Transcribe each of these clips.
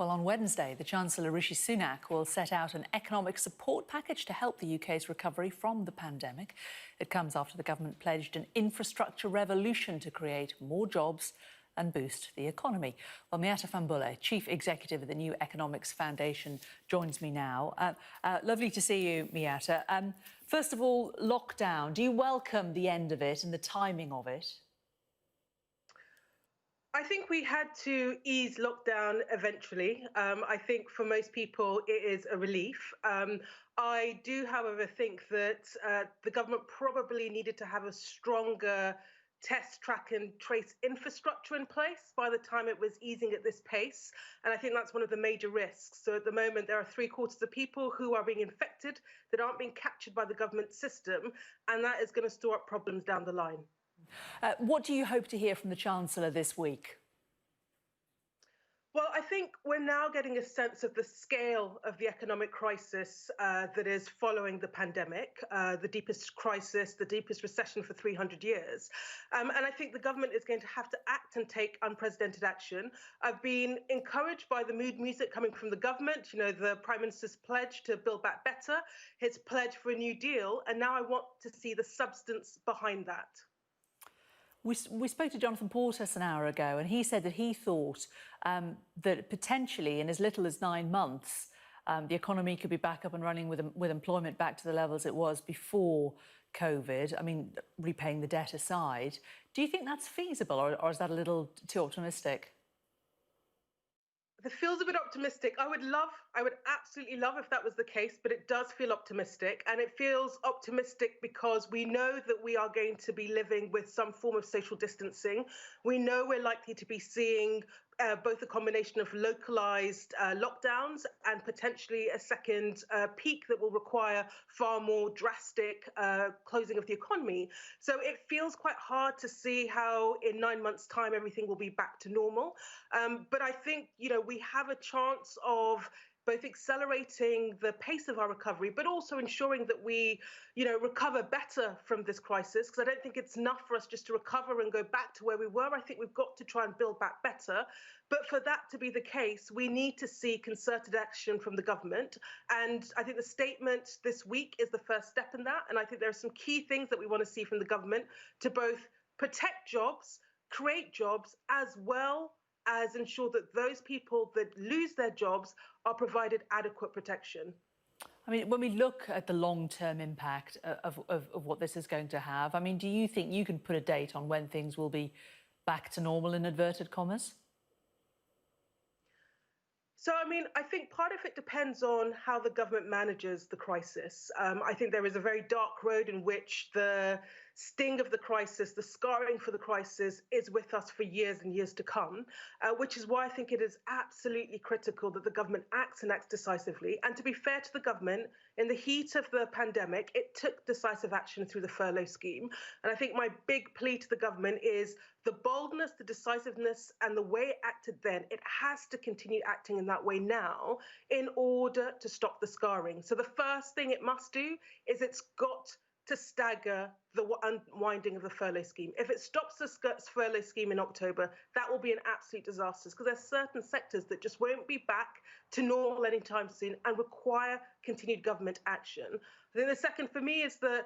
Well, on Wednesday, the Chancellor Rishi Sunak will set out an economic support package to help the UK's recovery from the pandemic. It comes after the government pledged an infrastructure revolution to create more jobs and boost the economy. Well, Miatta Fahnbulleh, Chief Executive of the New Economics Foundation, joins me now. Lovely to see you, Miatta. First of all, lockdown. Do you welcome the end of it and the timing of it? I think we had to ease lockdown eventually. I think for most people it is a relief. I do, however, think that the government probably needed to have a stronger test, track and trace infrastructure in place by the time it was easing at this pace. And I think that's one of the major risks. So at the moment, there are 3/4 of people who are being infected that aren't being captured by the government system. And that is going to store up problems down the line. What do you hope to hear from the Chancellor this week? Well, I think we're now getting a sense of the scale of the economic crisis that is following the pandemic, the deepest crisis, the deepest recession for 300 years. And I think the government is going to have to act and take unprecedented action. I've been encouraged by the mood music coming from the government, the Prime Minister's pledge to build back better, his pledge for a New Deal, and now I want to see the substance behind that. We spoke to Jonathan Portas an hour ago, and he said that he thought that potentially in as little as 9 months, the economy could be back up and running with employment back to the levels it was before COVID. I mean, repaying the debt aside. Do you think that's feasible, or is that a little too optimistic? It feels a bit optimistic. I would absolutely love if that was the case, but it does feel optimistic. And it feels optimistic because we know that we are going to be living with some form of social distancing. We know we're likely to be seeing both a combination of localized lockdowns and potentially a second peak that will require far more drastic closing of the economy. So it feels quite hard to see how in 9 months' time everything will be back to normal. But I think, we have a chance of both accelerating the pace of our recovery, but also ensuring that we, recover better from this crisis, because I don't think it's enough for us just to recover and go back to where we were. I think we've got to try and build back better. But for that to be the case, we need to see concerted action from the government. And I think the statement this week is the first step in that. And I think there are some key things that we want to see from the government to both protect jobs, create jobs, as well as ensure that those people that lose their jobs are provided adequate protection. I mean, when we look at the long-term impact of what this is going to have, I mean, do you think you can put a date on when things will be back to normal, in inverted commas? So, I think part of it depends on how the government manages the crisis. I think there is a very dark road in which the sting of the crisis, the scarring for the crisis is with us for years and years to come, which is why I think it is absolutely critical that the government acts and acts decisively. And to be fair to the government, in the heat of the pandemic, it took decisive action through the furlough scheme. And I think my big plea to the government is the boldness, the decisiveness, and the way it acted then, it has to continue acting in that way now in order to stop the scarring. So the first thing it must do is it's got to stagger the unwinding of the furlough scheme. If it stops the furlough scheme in October, that will be an absolute disaster, because there's certain sectors that just won't be back to normal anytime soon and require continued government action. I think the second for me is that,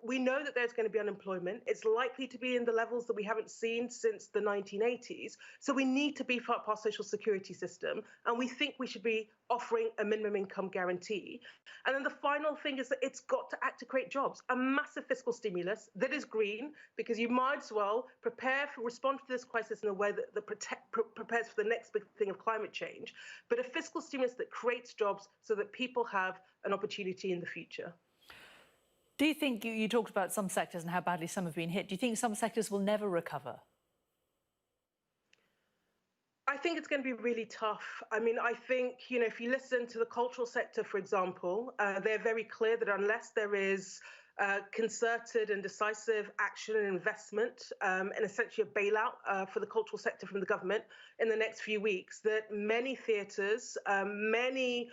we know that there's going to be unemployment. It's likely to be in the levels that we haven't seen since the 1980s. So we need to beef up our social security system. And we think we should be offering a minimum income guarantee. And then the final thing is that it's got to act to create jobs, a massive fiscal stimulus that is green, because you might as well respond to this crisis in a way that prepares for the next big thing of climate change, but a fiscal stimulus that creates jobs so that people have an opportunity in the future. Do you think, you talked about some sectors and how badly some have been hit, do you think some sectors will never recover? I think it's going to be really tough. I think, if you listen to the cultural sector, for example, they're very clear that unless there is concerted and decisive action and investment and essentially a bailout for the cultural sector from the government in the next few weeks, that many theatres, many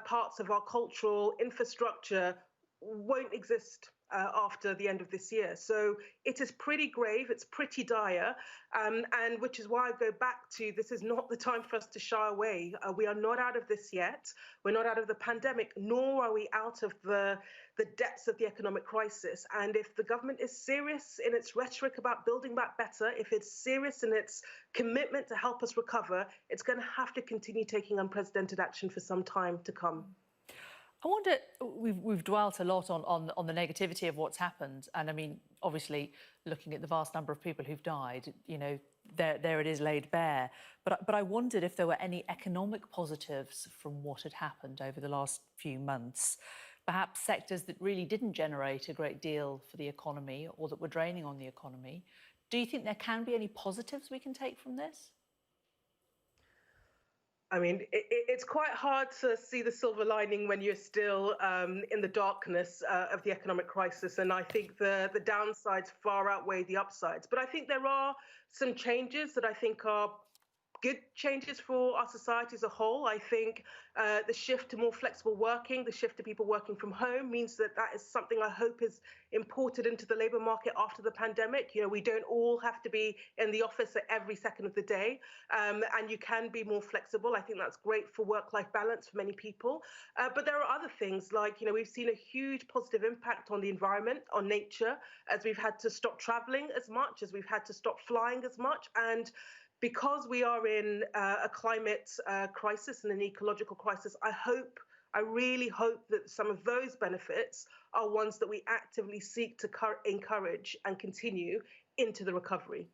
parts of our cultural infrastructure won't exist. after the end of this year. So it is pretty grave, it's pretty dire, and which is why I go back to this is not the time for us to shy away. We are not out of this yet. We're not out of the pandemic, nor are we out of the depths of the economic crisis. And if the government is serious in its rhetoric about building back better, if it's serious in its commitment to help us recover, it's going to have to continue taking unprecedented action for some time to come. I wonder, we've dwelt a lot on the negativity of what's happened. And I mean, obviously, looking at the vast number of people who've died, you know, there it is laid bare. But I wondered if there were any economic positives from what had happened over the last few months. Perhaps sectors that really didn't generate a great deal for the economy or that were draining on the economy. Do you think there can be any positives we can take from this? I mean, it's quite hard to see the silver lining when you're still in the darkness of the economic crisis. And I think the downsides far outweigh the upsides. But I think there are some changes that I think are good changes for our society as a whole. I think the shift to more flexible working, the shift to people working from home means that is something I hope is imported into the labour market after the pandemic. You know, we don't all have to be in the office at every second of the day, and you can be more flexible. I think that's great for work-life balance for many people. But there are other things like, you know, we've seen a huge positive impact on the environment, on nature, as we've had to stop travelling as much, as we've had to stop flying as much. And because we are in a climate crisis and an ecological crisis, I really hope that some of those benefits are ones that we actively seek to encourage and continue into the recovery.